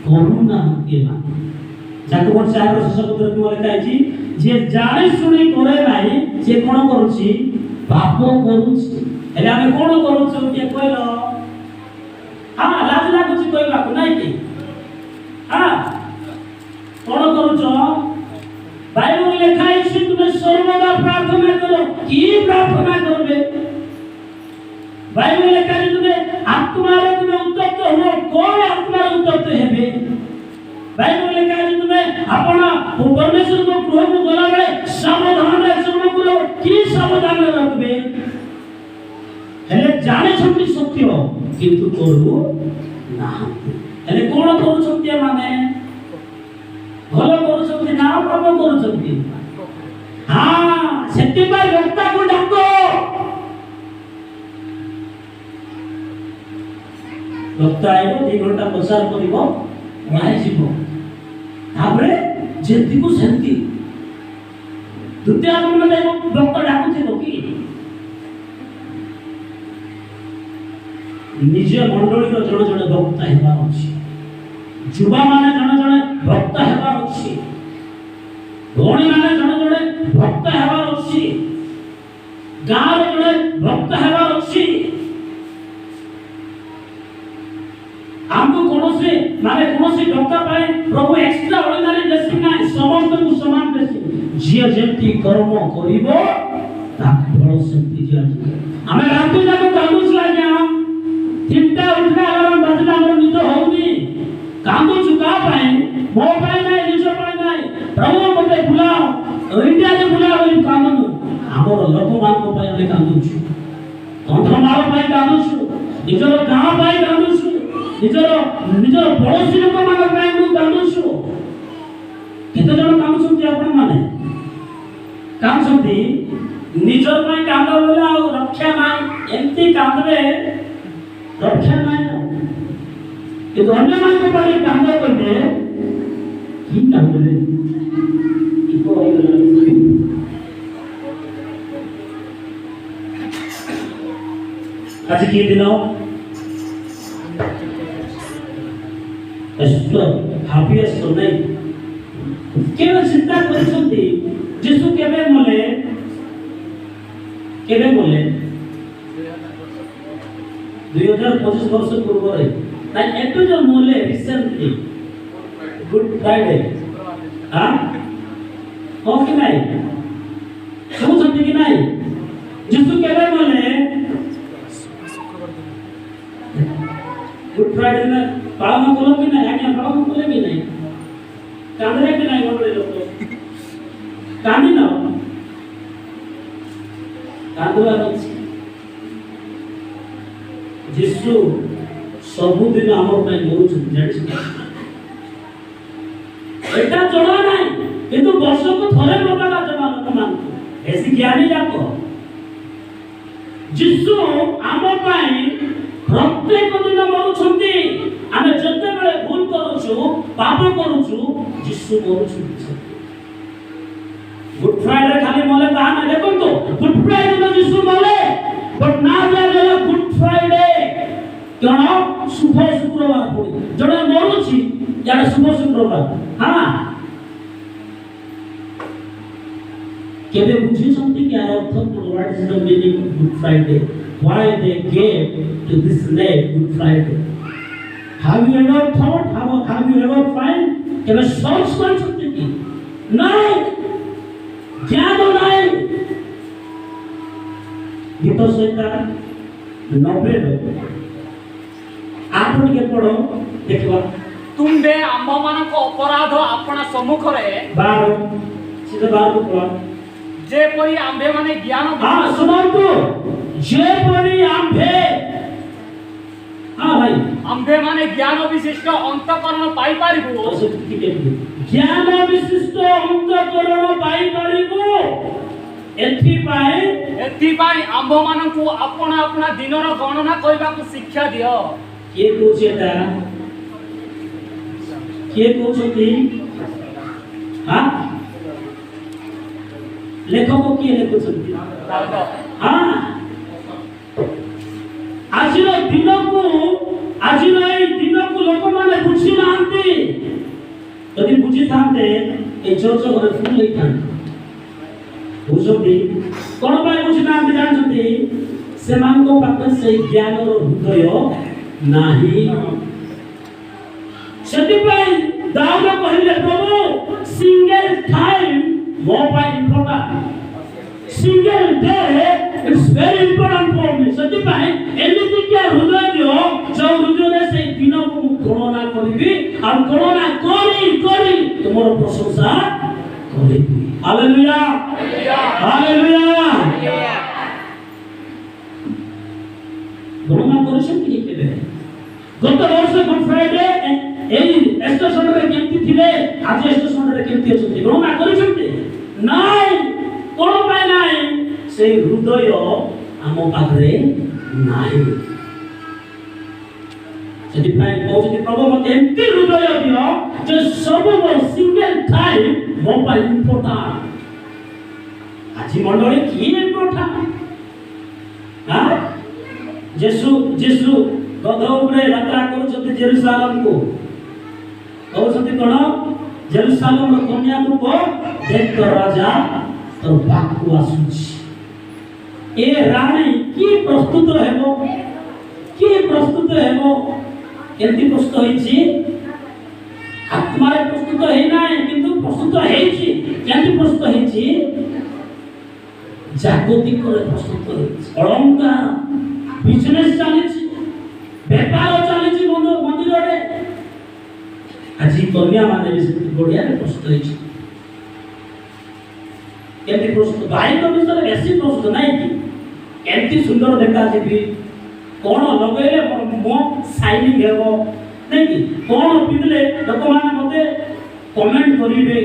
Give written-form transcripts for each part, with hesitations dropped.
करूना के माने जाको वर्ष आरो शब्द के बोले काई जे जाने सुनी करे नाही से कोन करूची पाप करूची हेले आमे कोन करूछु के कहलो हां लाज लागुची कहबा को नाही कि हां कोन करूछो बाइबल लिखा है कि तुम्हें सर्वदा प्रार्थना करो की प्रार्थना करबे बाइबल लिखा है तुम्हें आत्मा रे तुम्हें उत्तप्त हो कोन आत्मा उत्तप्त हेबे बाइबल लिखा है तुम्हें अपना परमेश्वर को गृह को गला बेले सावधान रे चलो करो की सावधान रखबे हेले जाने छुटी सत्य किंतु करू ना हेले कोन करू सत्य माने भलो करू ना पाप करू हाँ सेति बाय वक्ता को डाको वक्ता आइबो 2 घंटा प्रचार करिवो माय जीवो तापरे जेति को सेति द्वितीय आगमन में वक्ता डाकुथिबो कि निज मंडली रो जण जण वक्ता हेबा अछि जुवा माने जण जण भक्त हेबा अछि भौणी माने जण जण भक्त हेबा अछि गाँव जण भक्त हेबा अछि हमको कोनोसे माने कोनोसे भक्त पाए प्रभु एक्स्ट्रा ऑर्डिनरी ब्लेसिंग ना समस्त को समान ब्लेसिंग जे जेति कर्म करिवो ता फल सेति जे हमें राति जाको कांदुस लाग्या चिंता उठना अलार्म बजना हमर निद होउनी कांदो चुका पाए मो पाए नहीं निजो पाए नहीं प्रभु मते बुलाओ इंडिया जे बुलाओ इन कांदो हमर लोक मान को पाए ले कांदो छु कंठ मारो पाए कांदो छु निजो गांव पाए कांदो छु निजो पड़ोसी लोक मान पाए मु कांदो छु केते जण कांदो छु आपण माने काम छथि निजो पाए कांदो बोले आ रक्षा नाही एंती कांदरे रक्षा नाही कि अन्य मान को पाए कांदो करते की कांदरे इको आज की दिनो एस्तो हैप्पीएस्ट नहीं केवल चिंता करछंती यीशु केबे मोले 2025 वर्ष पूर्व रे ना एतो जो मोले रिसेंटली गुड फ्राइडे हां हो कि नहीं सब समझे कि नहीं यीशु केबे मोले गुड फ्राइडे में पावन कोलो कि नहीं आज्ञा पावन कोले भी नहीं कांदरे कि नहीं बोले लोग कांदी ना कांदवा अछि यीशु सबु दिन हमर ପାଇଁ मरुछ जानि एटा जणा नाही किंतु वर्ष को थरे प्रकार जमा लोक मान ऐसी ज्ञानी जाको यीशु हमर ପାଇଁ प्रत्येक दिन मरुछंती आमे जते बेले भूल करूछु पाप करूछु यीशु मरुछु गुड फ्राइडे खाली मोले ता ना देखो तो गुड फ्राइडे में यीशु मोले बट ना जाने गुड फ्राइडे क्यों शुभ शुक्रवार पड़ी जड़े मरुछि यार शुभ शुक्रवार हां केबे बुझी समथि के अर्थ what is the meaning of good Friday why they gave to this name good friday have you ever thought have you ever find केबे सर्च कर सकते की नहीं ज्ञान नहीं गीत संहिता 90 आप के पढ़ो देखवा तुमबे आंब मान को अपराध अपना सम्मुख रे 12 सीधे 12 को पढ़ो जे परी आंबे माने ज्ञान हां सुनो तो जे परी आंबे हां भाई आंबे माने ज्ञान विशिष्ट अंतःकरण पाई पारिबो ज्ञान विशिष्ट अंतःकरण पाई पारिबो एथि पाई आंब मान को अपना अपना दिनर गणना करबा को शिक्षा दियो के कोसेटा के कोसती हां लेखक किए लेखुछंती हां आजिर दिन को लोक माने बुझी नांती बुझी थांते ए चर्च घरे फुल होई थांते बुझती कोन पाए बुझी नांती जानछती सेमानको पाखे से ज्ञानर हृदय नाही ସେଥିପାଇଁ ଦାଉଦ କହିଲେ ପ୍ରଭୁ ସିଙ୍ଗଲ ଟାଇମ ମୋ ପାଇଁ important single day it's very important for me ସେଥିପାଇଁ ଏମିତି କି ହୃଦୟ ଦିଅ ଯୋଉ ହୃଦୟରେ ସେଇ ଦିନକୁ ମୁଁ ଗଣନା କରିବି ଆଉ ଗଣନା କରି କରି ତୁମର ପ୍ରଶଂସା କରିବି ହାଲେଲୁୟା ହାଲେଲୁୟା ଗଣନା କରିଛନ୍ତି କି କେବେ ଗତ ବର୍ଷ ଗୁଡ୍ ଫ୍ରାଇଡେ এই স্টেশনরে কেমতি থিলে আজ স্টেশনরে কেমতি অছন্তি গণনা করিছন্তি নাই কোন পায় নাই সেই হৃদয় আম পাখরে নাই সেটি পাই কৌছি প্রভু মতে এমতি হৃদয় দিও যে সবু সিঙ্গেল টাইম মো পাই ইম্পর্টান্ট আজি মন্ডলী কি ইম্পর্টান্ট হ্যাঁ যিশু যিশু গধ উপরে যাত্রা করুছন্তি জেরুসালেম কো कहते कौन जेरूसालेम कन्या को देख तो राजा तो बाकु आसुची ए रानी की प्रस्तुत हेबो केंती प्रस्तुत होईची आत्मा रे प्रस्तुत हे नाही किंतु प्रस्तुत हेची केंती प्रस्तुत हेची जागतिक रे प्रस्तुत हेची अलंकार बिजनेस चलीची व्यापार चलीची मंदिर रे আজি কন্যা মানে বেশি বড়িয়া প্রস্তুত হয়েছে কেমতি প্রস্তুত বাইক বিষয়ে বেশি প্রস্তুত নাই কি কেমতি সুন্দর দেখা যাবি কোন লগাইলে মো শাইনিং হেব নাই কি কোন পিঁধলে লোক মানে মতে কমেন্ট করিবে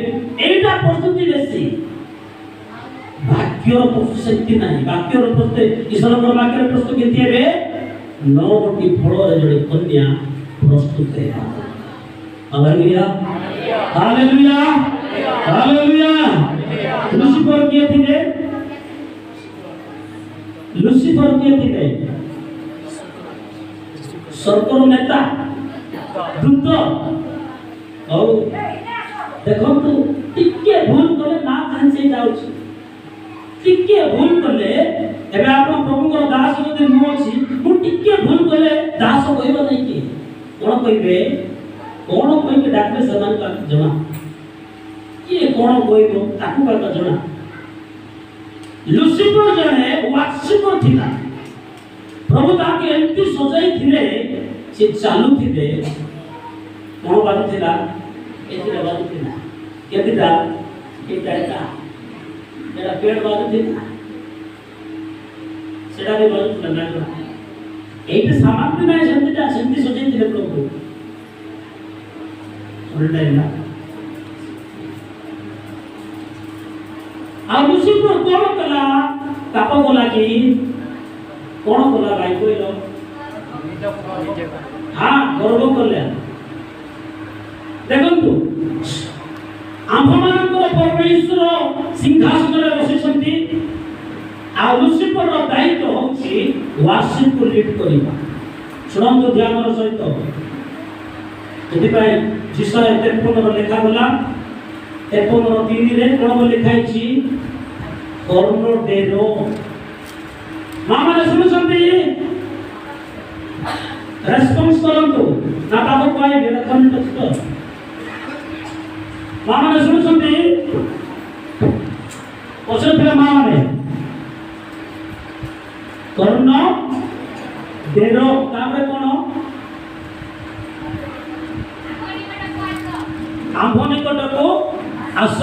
এইটা প্রস্তুতি বেশি বাক্যর প্রস্তুতি নাই বাক্যর প্রস্তুতি ঈশ্বরর বাক্যর প্রস্তুতি কেমতি হবে নবটি ফলরে জড়ে কন্যা প্রস্তুত হেবা हालेलुया हालेलुया हालेलुया लुसिफर किए थे सरकार नेता दूत और देखो तो टिके भूल कले ना जांचे जाउची टिके भूल कले एबे आपण प्रभुकर दास जदि मु अछि मु टिके भूल कले दास कहबो नै कि कोन कहबे कोन कोइ के डाकले समान का जना ये कोन कोइबो ताकू का जना लुसिफर जने वार्षिकर थिला प्रभु ताके एंती सजाई थिले से चालू थिले कोन बात थिला एथिला बात थिला केदिटा एटा एटा पेड़ बात थिला सेटा भी बात थिला ना एटा सामग्री नाही सेंती सजाई थिले प्रभु उल्टा आ लुसिफर कोन कला ताप कोला की कोन कोला भाई कोइलो हां गर्व करले देखंतु आम्भमानकर परमेश्वर सिंहासन रे बसिसंती आ लुसिफर रो दायित्व होछि वार्षिक को लीड करिबा सुनंतु ध्यानर सहित एथिपाई जिसय 53 लेखा गला 53 रे कोन लिखा छि कर्नो डेरो मामा ने सुनसंती रेस्पॉन्स करंतु ना ताको पाए वेलकम टच मामा ने सुनसंती ओसे मामा ने कर्नो डेरो तामे कोन आंभ निकटको आस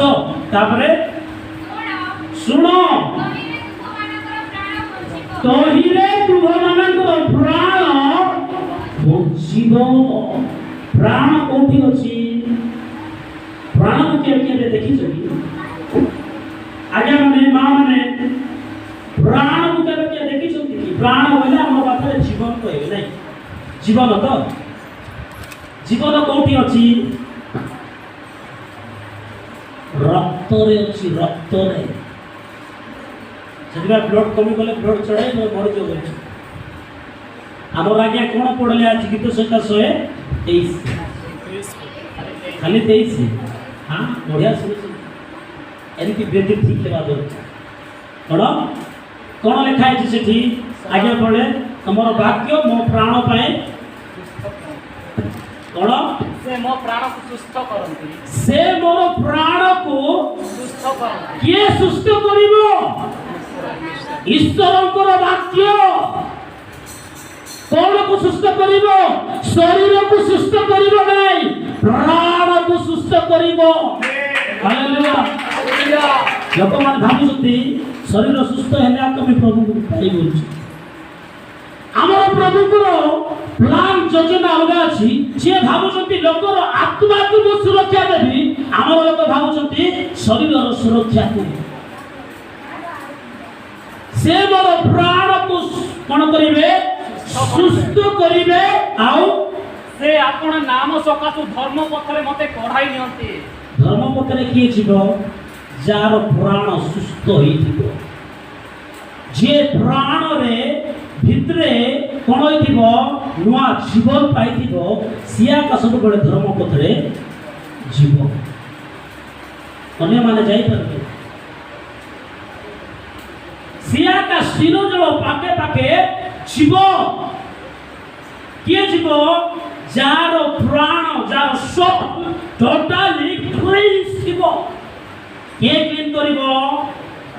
तापरे सुनो तहिरे तुम मानकर प्राण बचिब प्राण कोठी अछि प्राण के देखि छथि आगे माने मां माने प्राण के देखि छथि प्राण होले हम बात जीवन कहै नै जीवन कोठी अछि रक्त रे अछि रक्त रे जदिबा ब्लड कमी गले ब्लड चढ़ाई न मर जो गले हमर आगे कोन पड़ले आज गीत संख्या 123 खाली 23 हाँ बढ़िया शुणुची एमती बेदी ठीक हेबा दरकार कौन कौन लिखा है सेठी आज्ञा पढ़े तुमर वाक्य मो प्राण पाए कौन से मो प्राण को सुस्थ करंती से मोर प्राण को सुस्थ करंती किए सुस्थ करिवो ईश्वरंकर वाक्य कौन को सुस्थ करिवो शरीर को सुस्थ करिवो नहीं प्राण को सुस्थ करिवो हालेलुया हालेलुया लोक मान भाबुछंती शरीर सुस्थ हेले आकमी प्रभु को पाई बोलछ आमर प्रभु को प्लान योजना अलगा अछि से भाबुछंती लोकर आत्मा को मु सुरक्षा देबी आमर लोक भाबुछंती शरीर सुरक्षा को से मोर प्राण को कोन करिवे सुस्थ करिवे आउ से आपण नाम सकासु धर्म पथरे मते कढाई नियंती धर्म पथरे किए जीव जार प्राण सुस्थ होइथिबो जे प्राण रे भितरे कोन होइथिबो नुआ जीवन पाइथिबो सिया का सब बड़े धर्म पथरे जीव अन्य माने जाई परबे सिया का सिनो जलो पाके पाके जीव किए जीव जार प्राण जार सब टोटली क्लीन जीव के क्लीन करिवो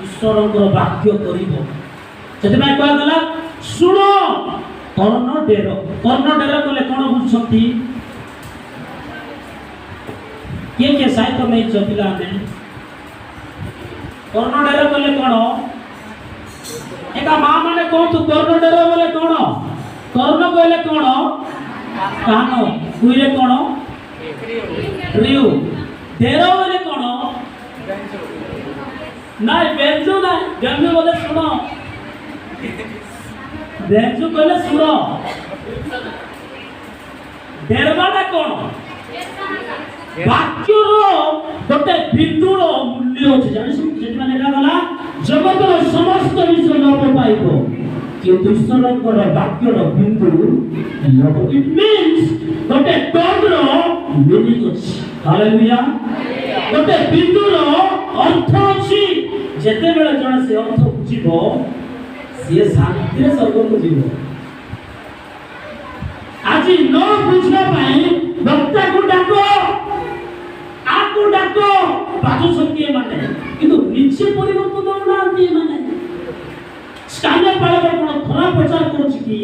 ईश्वरंकर वाक्य करिवो सेतबा कहला गला सुनो कर्ण डेरो बोले कोन बुझछंती के साहित्य में जपिला ने कर्ण डेरो बोले कोन एका मां माने कोन तू कर्ण डेरो बोले कोन कर्ण बोले कोन कान कुइले कोन रिउ डेरो बोले कोन नाइ बेंजो बोले सुनो बेंजो बोले सुनो डेरबाटा कोन वाक्यर गोटे बिंदुर मूल्य अछि जानि सेति माने गला जगतर समस्त विषय लोप पाइबो किंतु ईश्वरंकर वाक्यर बिंदु लोप इट मींस गोटे टर्मर मीनिंग अछि हालेलुया गोटे बिंदुर अर्थ अछि जेते बेले जण से अर्थ बुझिबो से शांति रे स्वर्ग को जीवो आज न बुझला पाई वक्ता को डाको आपको डाको बाजू शक्ति माने किंतु निश्चय परिवर्तन होना आती माने स्टैंडर्ड पाले कोन खराब प्रचार करूछि कि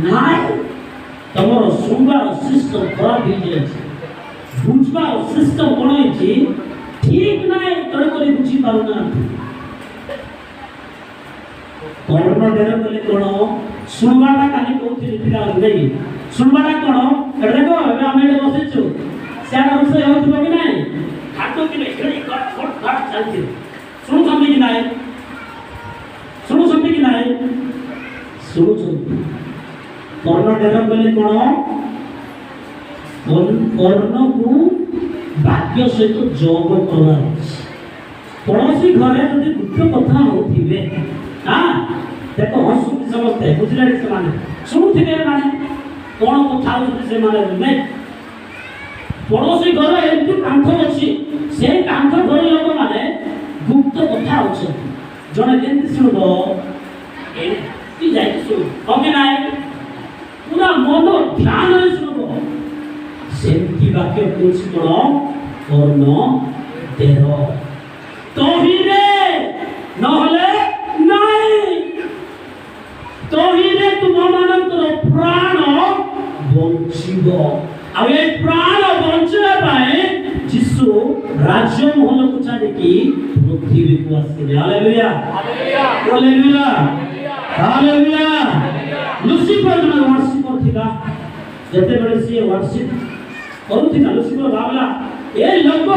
नाय तमरो सुंदर सिस्टम खराब हो जाय छै बुझबा सिस्टम कोन छै ठीक नाय तोड़ करी बुझी पाउना कर्ण डेर बोले कोन सुनबाटा काली कहथि पिला नै सुनबाटा कोन एडरे को हम एडे बसेछु स्याडा रुसे होतबो कि नै खातो कि नै खड़ी कट फट फट चलते सुनु समझी कि नै सुनु समझी कि नै सुनु समझी कर्ण डेर बोले कोन कर्ण को वाक्य सहित जोग करवा कौनसी घरे यदि दुख कथा होथिबे हां देखो हसु समझते बुझले से माने सुनुथिबे माने कोन कथा होथि से माने नै पड़ोसी घर एमती कांथ अछि से कांथ घर लोक माने गुप्त कथा अछि जने केंति सुनबो ए ती जाई सुन कमे नाय पूरा मन ध्यान रे सुनबो सेमती वाक्य कोछि कोन कर्ण देह तोही रे नहले নাই तोही रे तुम मानकर प्राण बंचिब आ ए प्राण बंचले पाए जिसु राज्य महल को छाड़ी की पृथ्वी को आसे hallelujah hallelujah hallelujah hallelujah Lucifer जन वर्शिप करथिला जते बेले से वर्शिप करूथिला लुसिफर भाबला ए लोक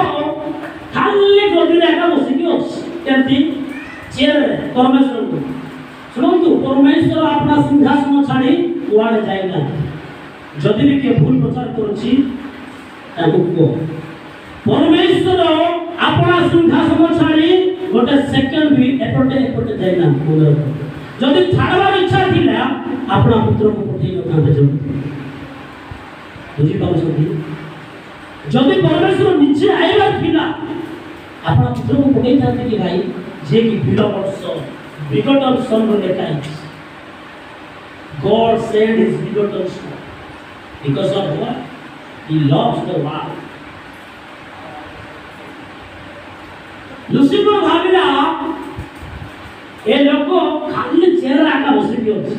खाली गदिरे एका बसिकी अछि केंती चेर परमेश्वर को सुनंतु परमेश्वर अपना सिंहासन छाड़ी कुआडे जाय ना जदि भी के भूल प्रचार करछि ताको को परमेश्वर अपना सिंहासन छाड़ी गोटे सेकंड भी एपटे जाय ना बोल जदि छाड़बार इच्छा थिला अपना पुत्र को पठेइ न थाते जो बुझी पाउछथि जदि परमेश्वर निजे आइबार थिला आपण चित्र को पकई थाते कि भाई जे कि बिलो वर्ष begotten son ro lekha है God sent his begotten son because of what he loves the world. Lucifer भाविला ए लोक खाली चेहरा आका बसी अछि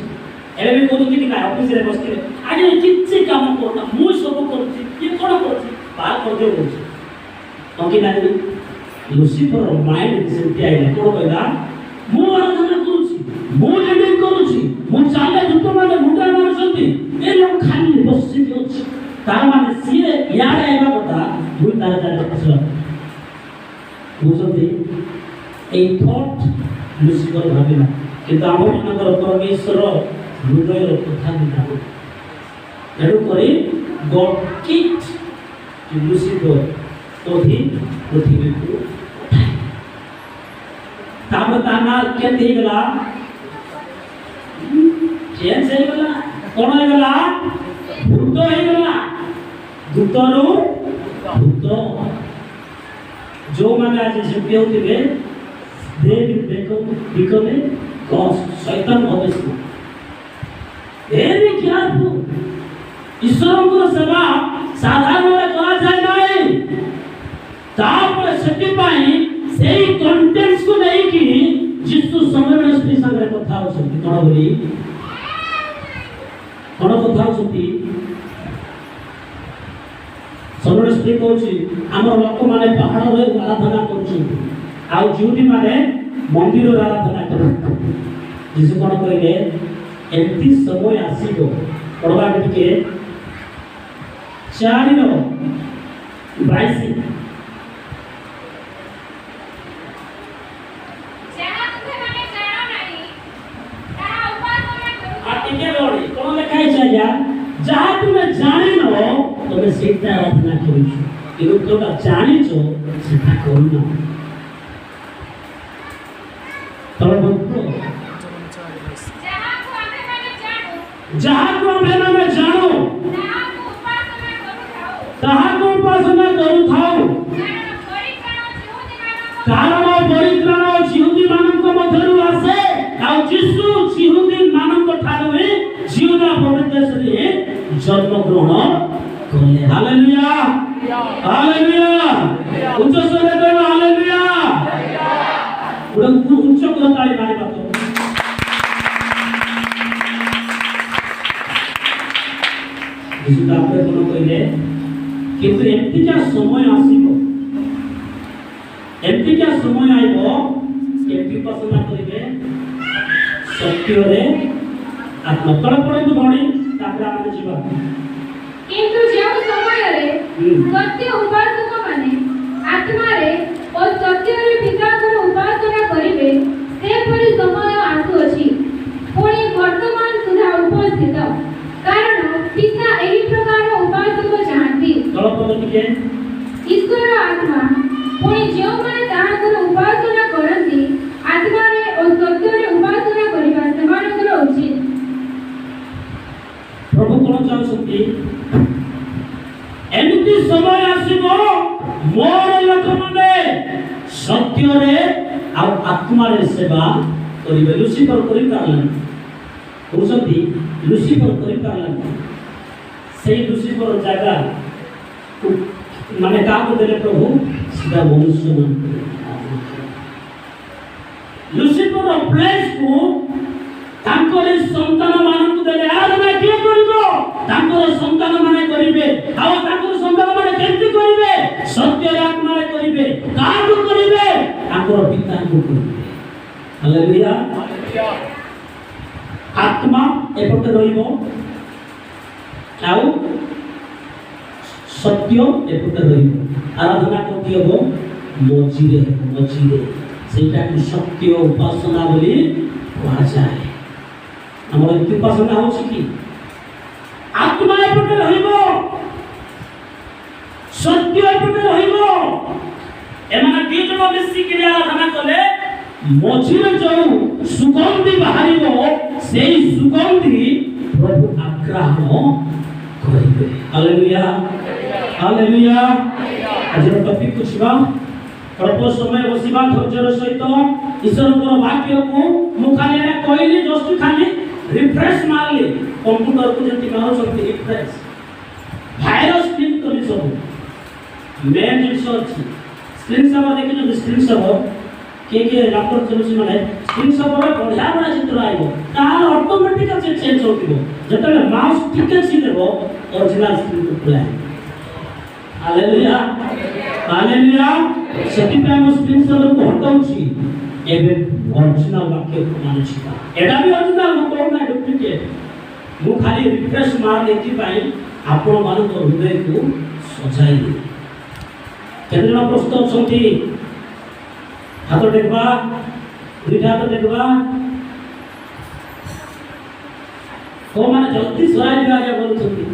एबे भी कोदु कि काय ऑफिस रे बसके आगे किछि काम करना मु सब करछि कि कोन करछि बा कर दे होछि तो कि नानी लुसिफर माइंड से आइला कोन कहला मु आराधना करूछि मु लीडिंग करूछि मु चाले जुतो माने मुंडा मारछंती ए लोक खाली बसी अछि तार माने सिए याडे आइबा कथा दुई तार तार पछला बुझते ए थॉट लुसिफर भाविला कि आम मानकर परमेश्वर हृदय कथा निकाल एडु करी गॉड किक्ड लुसिफर ओधी पृथ्वी को तापर ताना केते गला चेंज हे गला कोन हे गला भूत हे गला भूतरो भूत जो माने आज शिफ्ट होतिबे दे देखो बिकमे गॉड शैतान होबेस एरे क्या हो ईश्वर को सेवा साधारण रे करा जाय नाही तापर सेति पाई सेही कंटेंट्स को नहीं कि जिसु समय में स्त्री संगे कथा हो सकती कोन बोली कोन कथा हो सकती सबरे स्त्री कहछि हमर लोक माने पहाड़ रे आराधना करछि आ ज्यूटी माने मंदिर रे आराधना करछि जिसे कोन कहले एंती समय आसीबो पड़वा के 4 रो 22 जहाँ तुम्हें जानी न तुम्हें सीता आराधना करूँ किंतु तुम्हें जानी जो सीता करूँ जहाँ को हमें में जानो तहाँ को उपासना करूँ थाओ कारण परित्राण जिहुदी मानक मध्यरु आसे आ जिसु जिहुदी मानक ठारो जीवना पवित्र से जन्म ग्रहण कले हालेलुया हालेलुया उच्च स्वरे कहो हालेलुया उड़न उच्च ताली मारी बात यीशु आपरे कोन कहले किंतु एमती का समय आसीबो एमती का समय आइबो केमती पसंद करिवे सत्य रे आत्मा तळ पडे भणी तापर आमे जीवा किंतु जेउ समय रे सत्य उपासक माने आत्मा रे और सत्य रे पिता को उपासना करिवे से परि समय आसु अछि पुणी वर्तमान सुधा उपस्थित कारण पिता एही प्रकार उपासक चाहती तळ पडे के ईश्वर आत्मा पुणी जेउ माने ताहा को उपासना करंती आत्मा रे और सत्य रे उपासना करिवा सेमानकर उचित प्रभु कोन चाहछंती एमिति समय आसीबो मोर लोक माने सत्य रे आ आत्मा रे सेवा करिवे लुसिफर करि पारलन बुझंती लुसिफर करि पारलन सेही लुसिफर जागा माने काम देले प्रभु सीधा मनुष्य मान लुसिफर प्लेस को तांकर संतान मानक देले आराधना के करबो तांकर संतान माने करिवे आ तांकर संतान माने केमति करिवे सत्य आत्मा रे करिवे काहू करिवे तांकर पिता को करिवे हालेलुया आत्मा एपटे रहिबो आउ सत्य एपटे रहिबो आराधना करती हबो मझिरे सेटा कि सत्य उपासना बोली कहा जाए हमर उपासना हो कि आत्मा एपटे रहिबो सत्य एपटे रहिबो एमाने दी जण मिसी के आराधना कले मझिरे जो सुगंधि बाहरिबो सेही सुगंधि प्रभु आग्रहण करिवे हालेलुया हालेलुया आज टॉपिक को छिबा अल्प समय बसिबा धैर्यर सहित ईश्वर वाक्य को मु खाली कहली जस्ट खाली रिफ्रेश मारली कंप्यूटर को जति मारुछंती रिफ्रेश भाइरस स्क्रीन करी सब मेन जिनिस अछि स्क्रीन सेवर देखि स्क्रीन सेवर के लैपटॉप चलुछि माने स्क्रीन सेवर बढ़िया बढ़िया चित्र आइबो तार ऑटोमेटिक से चेंज होतिबो जतले माउस टिके छिदेबो ओरिजिनल स्क्रीन को खुला हालेलुया हालेलुया सेति पे हम स्क्रीन सेवर को हटाउछि एबे ओरिजिनल वाक्य को मानुछि एडा भी ओरिजिनल मु कहू ना डुप्लीकेट मु खाली रिफ्रेश मार देति पाई आपण मान हृदय को सजाई केन्द्र प्रस्तुत छथि हाथ टेकबा दुईटा हाथ टेकबा को माने जल्दी सराई दिबा आगे बोलुछथि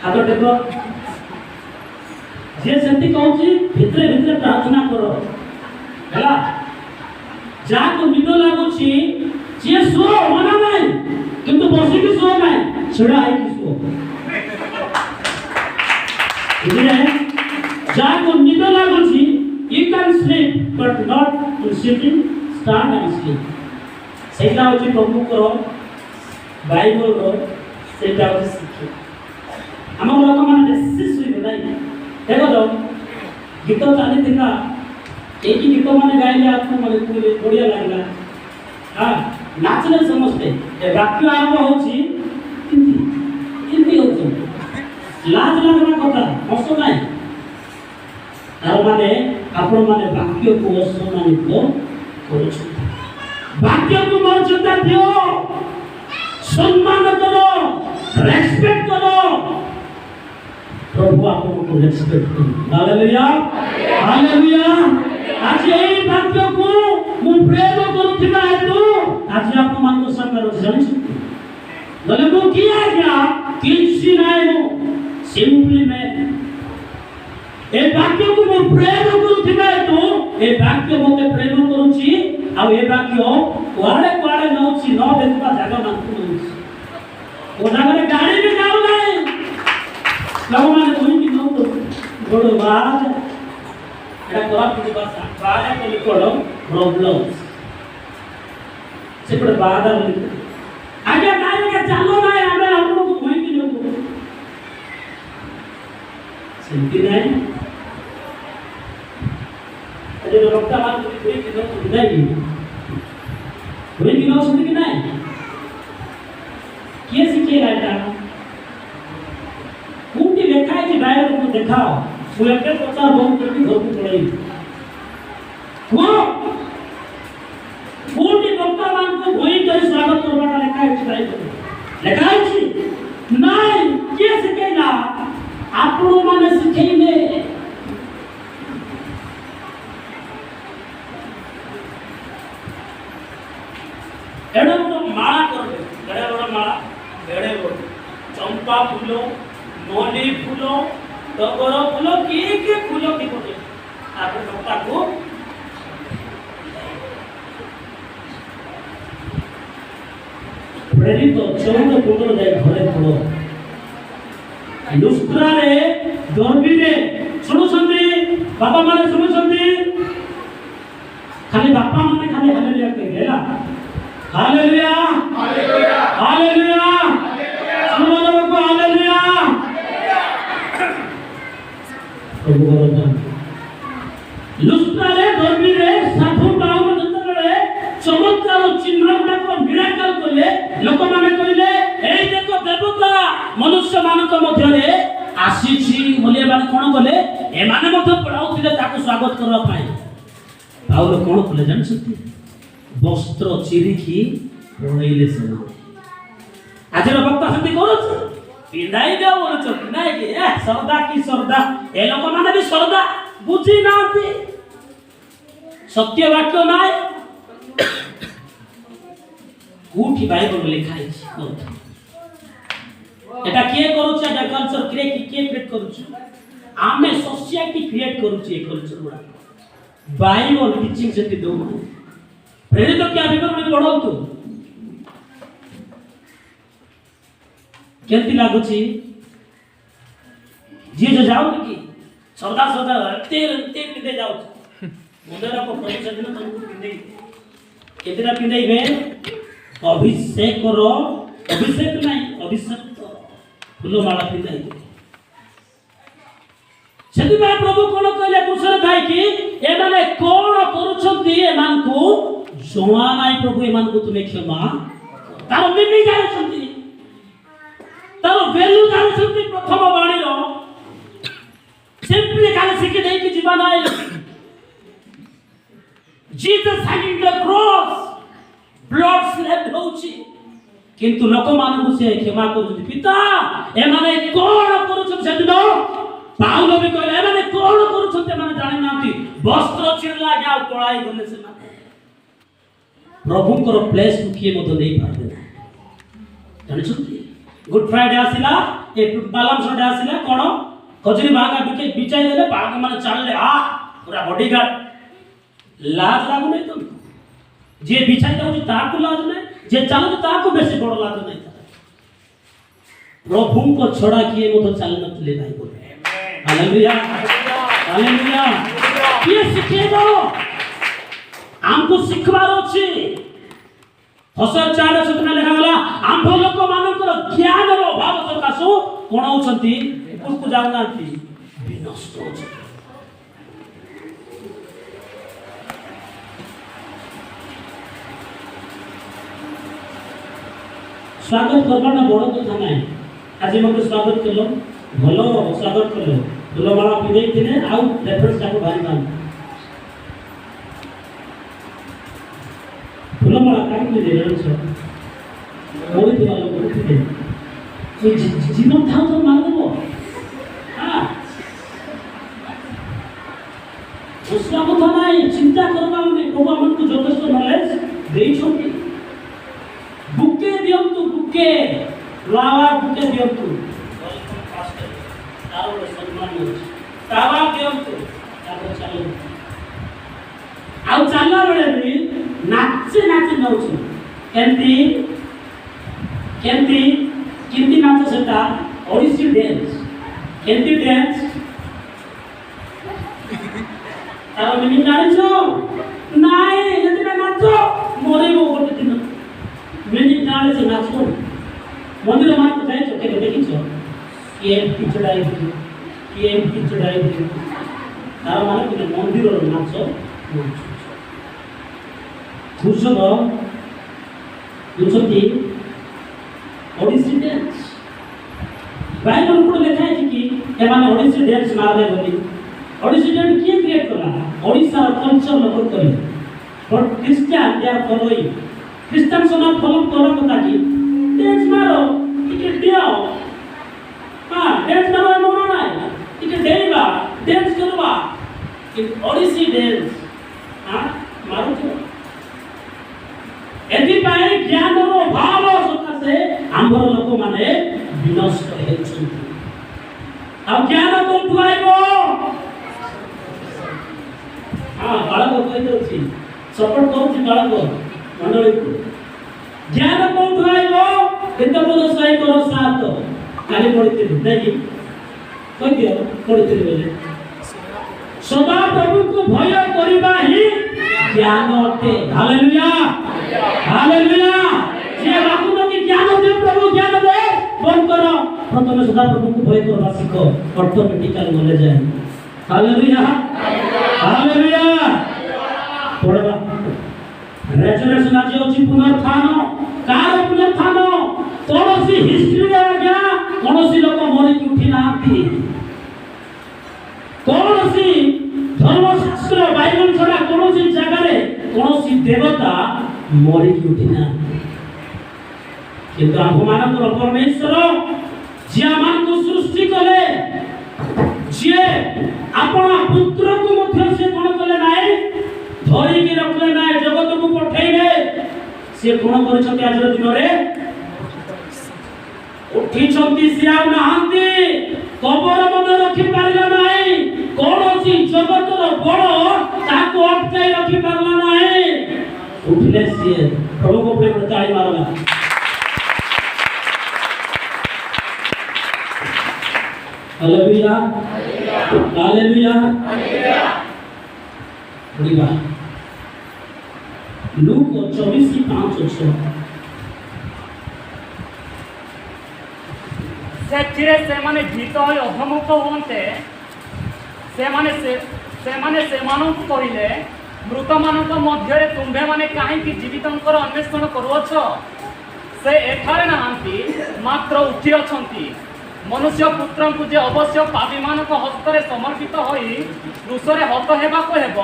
हाथ टेको जे सेति कहूची भितरे भितरे प्रार्थना करो हैला जा को निद लागुची जे सो मना नाही किंतु बसी की सो नाही छड़ा आई की सो इधर जा को निद लागुची you can sleep but not to sitting stand and sleep सेटा होची प्रभु को बाइबल रो सेटा होची शिक्षा हम लोग माने बेसी सुई नाही देखो तो गीत चाली थिका एक ही गीत माने गाइले आपको माने बढ़िया लागला हां नाचले समझते ए वाक्य आरंभ होची हिंदी होची लाज लागना कथा हसो नाही तार माने आपण माने वाक्य को सम्मानित करू वाक्य को मर्यादा दियो सम्मान करो रेस्पेक्ट करो प्रभु आपको को रेस्पेक्ट करो हालेलुया हालेलुया आज एई वाक्य को मु प्रेम करूथिबा हेतु आज आपण मान को संग रह जानि नले मु किया क्या किछि नाही मु सिंपली मैं ए वाक्य को मु प्रेम करूथिबा हेतु ए वाक्य मते प्रेम करूची आ ए वाक्य कुआडे कुआडे नउची न देखबा जागा मानकु नउची ओ जागारे गाड़ी भी जाऊ नाही लोग माने कोई की नउ तो बड़ बात एटा कोरा की भाषा बाया को लिखोडो प्रॉब्लम्स सेपड़ बादा लिख आगे नाय के चालो नाय हमें आपको कोई की नउ सेंटी नाही अरे डॉक्टर मान को कोई की नउ नहीं कोई की नउ सुन की नहीं के सिखेला एटा कोटी देखाय जे डायरेक्ट को देखाओ सुए के पचार बहुत कोटी घर को पड़े को कोटी डॉक्टर मान को कोई करे स्वागत करवाना लेखाय छै लेखाय छी नहीं के सिखेला आपरो माने सिखेले एडो तो माला करबे बड़े बड़ा माला बेड़े बड़ चंपा फूल मल्ली फूल टगर फूल के फूल की कोटे आपे डॉक्टर को प्रेरित 14 जाय घरे फूल लुस्त्रा रे दर्बी रे सुनुछंती बाबा माने सुनुछंती खाली बापा माने खाली हालेलुया कहला हालेलुया हालेलुया हालेलुया सुनो को हालेलुया प्रभु वरदान लुस्त्रा रे दर्बी रे साधु बाहुन जतरे चमत्कार चिन्ह गुडा को मिराकल कले लोक माने कहिले एई देखो देवता मनुष्य मानक मध्य रे आसीछि बोले माने कोन कले ए माने मध्य पढाउथिले ताको स्वागत करबा पाई पाउल कोन कले जानछथि वस्त्र चिरिखी रोइले सना आज भक्त सती करूछ पिंडाई दे बोलछ पिंडाई के ए सरदा की सरदा ए लोक माने भी सरदा बुझी नाती सत्य वाक्य नाय कोठी बाइबल लिखा है एटा के करूछ एटा कल्चर क्रिएट करूछ आमे सोसाइटी क्रिएट करूछ ए कल्चर गुडा बाइबल टीचिंग से दो प्रेरित क्या विवरण में पढ़ो तो केंति लागुची जी जो जाओ कि सदा सदा ते पिंदे जाओ मुंडरा को प्रभु सदिन तुमको पिंदे केतेरा पिंदे बे अभिषेक करो अभिषेक नहीं अभिषेक फूल माला पिंदे सेति में प्रभु कोन कहले कुशल थाई कि ए माने कोन करूछंती ए मान को जोआ नाही प्रभु ए मान को तुमे क्षमा तार मिनी जानुछंती तार वैल्यू जानुछंती प्रथम वाणी रो सिंपली खाली सिखि देई कि जीवन आए Jesus hanging the cross blood shed होची किंतु लोक मान को से क्षमा करू पिता ए माने कोन करूछ सेदिन पाउलो भी कहले माने कोन करूछते माने जानि नांती वस्त्र चिरला गया पळाई गले से माने प्रभु को प्लेस को किए मत नहीं पारबे जानि छथि गुड फ्राइडे आसिला ए पालम संडे आसिला कोन खजरी बागा बिके बिचाई देले बागा माने चलले आ पूरा बॉडीगार्ड लाज लागु नहीं तुम जे बिचाई दउ ताको लाज नहीं जे चलो ताको बेसी बड़ लाज नहीं प्रभु को छोड़ा किए मत चल न ले भाई बोले हालेलुया हालेलुया ये शिखे दो हमको सिखवार अछि हसर चार सतना लेखा गला आंभ लोक मानकर ज्ञान रो अभाव सकासु कोन होचंती को जाउनांती विनष्ट होछ स्वागत करना बड़ कथा नाही आज मके स्वागत केलो भलो स्वागत केलो फुलमाला पिदे थिने आउ रेफरेंस जाको भारी मान फुलमाला काई दे रहल छ कोई दिवालो कोई दे कोई जीवन थाउ तो मान देबो हां उसका कथा नाही चिंता करबा में प्रभु हमन को यथेष्ट नॉलेज देई छोटी बुके दियंतु बुके लावा बुके दियंतु तारो सम्मान तावा दियंतु ताको चलो आउ चलला बेले भी नाचे नाचे नउछ केंती किंती नाच सेटा ओडिसी डांस केंती डांस तारो मिनी नाचो नाई जति नाचो मोरेबो गोटे दिन मिनी नाच नाचो मंदिर मान को जाय के देखिछो के पिचड़ाई तार माने कि मंदिर रो नाच खुशब दुसती ओडिसी डांस बाइबल को लिखा है कि ए माने ओडिसी डांस मारले बोली ओडिसी डांस के क्रिएट करा ओडिसा कल्चर लोग करे but Christian they are following Christian सोना फॉलो करो कथा की डांस मारो इके दियो हां डांस मारो मनो नाही इके देबा डांस करबा इन ओडिसी डांस हां मारो तो एथि पाए ज्ञान रो भाव सकासे आंबर लोक माने विनष्ट हेछन आ ज्ञान को तुआइबो हां बाळक कहि दउछि सपोर्ट करूछि बाळक मंडली को ज्ञान को तुआइबो एत बोल सही करो साथ काली पड़िते देखि कहि दियो पड़िते बोले सदा प्रभु को भय करिबा ही ज्ञान अटे हालेलुया हालेलुया जे बाबू की ज्ञान दे प्रभु ज्ञान दे बंद करो प्रथम सदा प्रभु को भय करबा सीखो ऑटोमेटिकली नॉलेज है हालेलुया हालेलुया पढ़बा रेजरेशन आज होची पुनरुत्थान कार पुनरुत्थान कोनोसी हिस्ट्री रे आज्ञा कोनोसी लोक मरि की उठी नाथि कोनोसी धर्मशास्त्र बाइबल छडा कोनोसी जगह रे कोनोसी देवता मरि की उठी ना किंतु आपमान को परमेश्वर जे मान को सृष्टि कले जे आपन पुत्र को मध्य से कोन कले नाय धरि के रखले नाय जगत को पठैले से कोन करछथि आज दिन रे उठी छथि से आ नहांती कबर मने रखि पारला नाय कोनोसी जगत रो बड़ ताको अटकाई रखि पारला नाय उठले से प्रभु को प्रेम ताई मारला हालेलुया हालेलुया पढ़िबा लूक 24:5-6 ସେଥିରେ ସେମାନେ ଭୀତ ହୋଇ ଅଧମୁଖ ହୁଅନ୍ତେ ସେମାନେ ସେମାନଙ୍କୁ କହିଲେ, ମୃତମାନଙ୍କ ମଧ୍ୟରେ ତୁମ୍ଭେମାନେ କାହିଁକି ଜୀବିତଙ୍କର ଅନ୍ୱେଷଣ କରୁଅଛ? ସେ ଏଠାରେ ନାହାନ୍ତି, ମାତ୍ର ଉଠି ଅଛନ୍ତି। ମନୁଷ୍ୟ ପୁତ୍ରଙ୍କୁ ଯେ ଅବଶ୍ୟ ପାପୀମାନଙ୍କ ହସ୍ତରେ ସମର୍ପିତ ହୋଇ କ୍ରୁଶରେ ହତ ହେବାକୁ ହେବ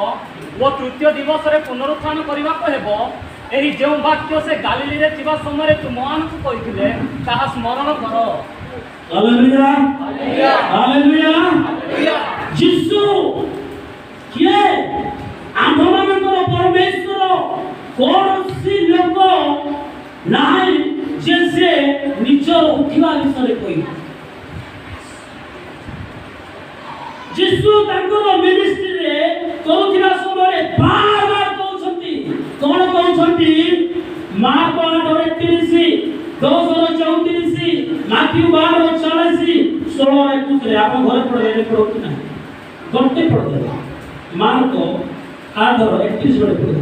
ଓ ତୃତୀୟ ଦିବସରେ ପୁନରୁତ୍ଥାନ କରିବାକୁ ହେବ, ଏହି ଯେଉଁ ବାକ୍ୟ ସେ ଗାଲିଲୀରେ ଥିବା ସମୟରେ ତୁମମାନଙ୍କୁ କହିଥିଲେ, ତାହା ସ୍ମରଣ କର। हालेलुया हालेलुया यीशु किए आम्भମାନଙ୍କର परमेश्वर କୌଣସି ଲୋକ ନାହିଁ ଯେ ସେ ନିଜର ଉଠିବା ବିଷୟରେ କହିବ। ଯୀଶୁ ତାଙ୍କର ମିନିଷ୍ଟ୍ରିରେ କରୁଥିବା ସମୟରେ ବାର କହୁଛନ୍ତି, କଣ କହୁଛନ୍ତି? ମାର୍କ 8:31, 10:34, ମାଥ୍ୟୁ 12:40, 16:21 ଆପଣ ଘରେ ପଢିଲେ ପଢୁଛି ନା ଗୋଟେ ପଢିଦେବେ। ମାର୍କ 8:31 ପଢିଦେବେ।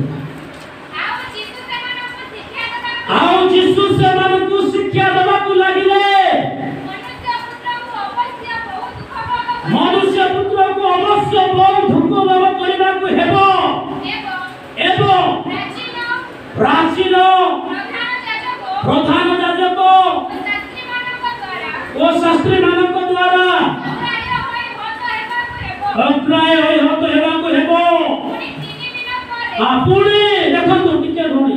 ଆଉ ଯୀଶୁ ସେମାନଙ୍କୁ ଶିକ୍ଷା ଦେବାକୁ ଲାଗିଲେ, ମନୁଷ୍ୟ ପୁତ୍ରକୁ ଅବଶ୍ୟ ବହୁ ଦୁଃଖ ଭୋଗ କରିବାକୁ ହେବ ଏବଂ ପ୍ରାଚୀନ ପ୍ରଧାନ ଯାଜକ ଓ ଶାସ୍ତ୍ରୀମାନଙ୍କ ଦ୍ୱାରା ଅଗ୍ରାହ୍ୟ ହୋଇ ହତ ହେବାକୁ ହେବ। ପୁଣି ଦେଖନ୍ତୁ ଟିକେ ଭଉଣୀ,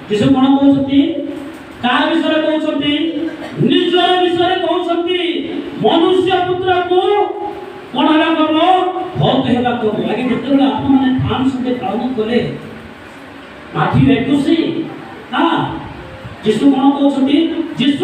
ଯୀଶୁ କଣ କହୁଛନ୍ତି? କାହା ବିଷୟରେ କହୁଛନ୍ତି? ନିଜ ବିଷୟରେ କହୁଛନ୍ତି। ମନୁଷ୍ୟ ପୁତ୍ରକୁ କଣ ହେବାକୁ ହବ? ହତ ହେବାକୁ ହବ। ଆଜ୍ଞା ଯେତେବେଳେ ଆପଣମାନେ ଧାନ ସଙ୍ଗେ ପାଳନ କଲେ ମାଥ୍ୟୁ 21, ଯୀଶୁ କଣ କହୁଛନ୍ତି? ଯୀଶୁ